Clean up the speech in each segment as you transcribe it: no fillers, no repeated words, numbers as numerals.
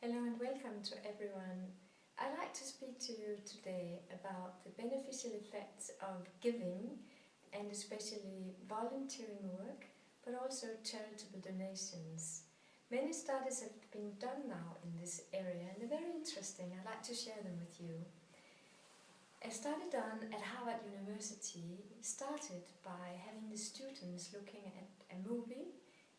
Hello and welcome to everyone. I'd like to speak to you today about the beneficial effects of giving and especially volunteering work, but also charitable donations. Many studies have been done now in this area and they're very interesting. I'd like to share them with you. A study done at Harvard University started by having the students looking at a movie,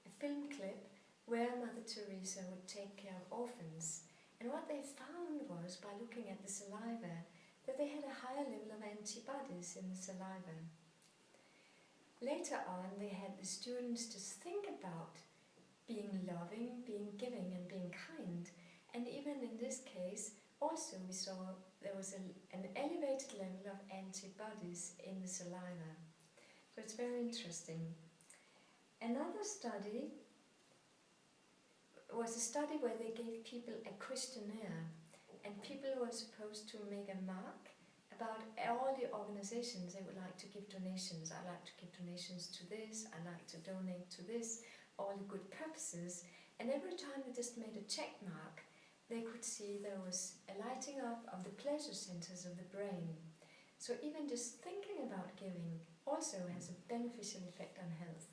a film clip, where Mother Teresa would take care of orphans. And what they found was, by looking at the saliva, that they had a higher level of antibodies in the saliva. Later on, they had the students just think about being loving, being giving, and being kind. And even in this case, also we saw there was an elevated level of antibodies in the saliva. So it's very interesting. Another study was a study where they gave people a questionnaire, and people were supposed to make a mark about all the organizations they would like to give donations. I like to give donations to this, I like to donate to this, all the good purposes. And every time they just made a check mark, they could see there was a lighting up of the pleasure centers of the brain. So even just thinking about giving also has a beneficial effect on health.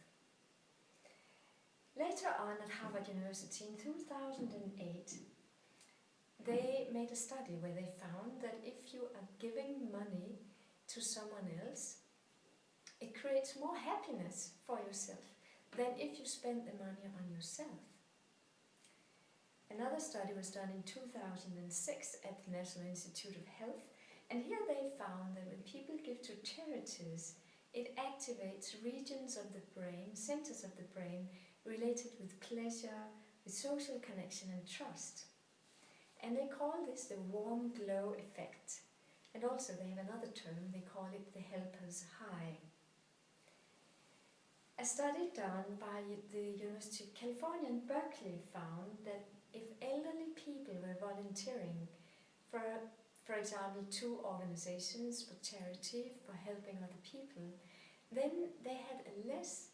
Later on at Harvard University in 2008, they made a study where they found that if you are giving money to someone else, it creates more happiness for yourself than if you spend the money on yourself. Another study was done in 2006 at the National Institute of Health, and here they found that when people give to charities, it activates regions of the brain, centers of the brain, related with pleasure, with social connection and trust. And they call this the warm glow effect. And also they have another term, they call it the helper's high. A study done by the University of California in Berkeley found that if elderly people were volunteering for example, two organizations for charity, for helping other people, then they had a less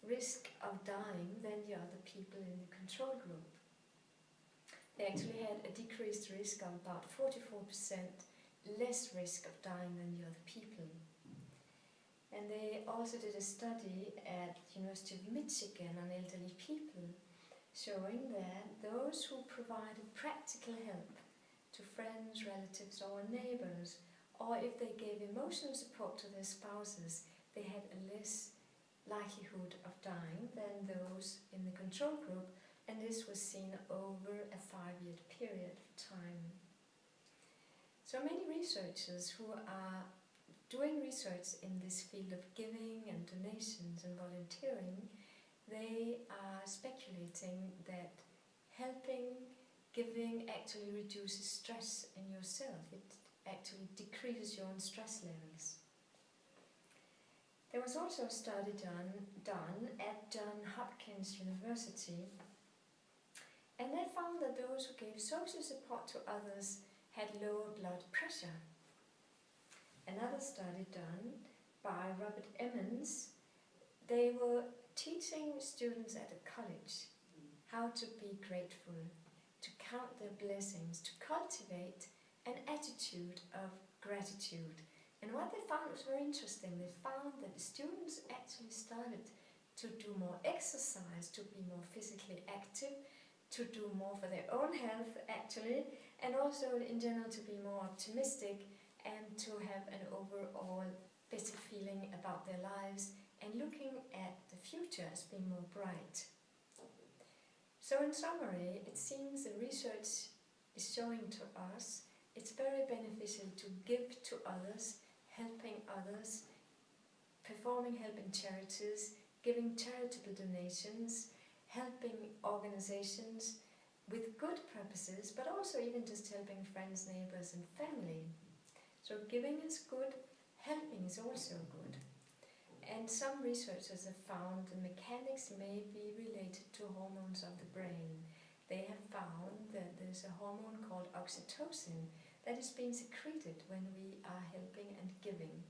risk of dying than the other people in the control group. They actually had a decreased risk of about 44% less risk of dying than the other people. And they also did a study at the University of Michigan on elderly people, showing that those who provided practical help to friends, relatives or neighbors, or if they gave emotional support to their spouses, they had a less likelihood of dying than those in the control group, and this was seen over a 5-year period of time. So many researchers who are doing research in this field of giving and donations and volunteering, they are speculating that helping, giving actually reduces stress in yourself. It actually decreases your own stress levels. There was also a study done at Johns Hopkins University, and they found that those who gave social support to others had lower blood pressure. Another study done by Robert Emmons, they were teaching students at a college how to be grateful, to count their blessings, to cultivate an attitude of gratitude. And what they found was very interesting. They found that the students actually started to do more exercise, to be more physically active, to do more for their own health actually, and also in general to be more optimistic and to have an overall better feeling about their lives and looking at the future as being more bright. So in summary, it seems the research is showing to us it's very beneficial to give to others, helping others, performing help in charities, giving charitable donations, helping organizations with good purposes, but also even just helping friends, neighbors and family. So giving is good, helping is also good. And some researchers have found the mechanics may be related to hormones of the brain. They have found that there's a hormone called oxytocin that is being secreted when we are helping and giving.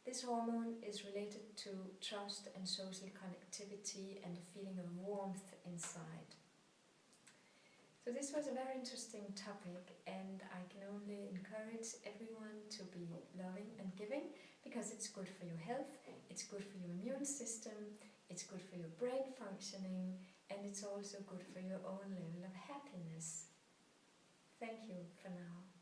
This hormone is related to trust and social connectivity and a feeling of warmth inside. So this was a very interesting topic, and I can only encourage everyone to be loving and giving, because it's good for your health, it's good for your immune system, it's good for your brain functioning, and it's also good for your own level of happiness. Thank you for now.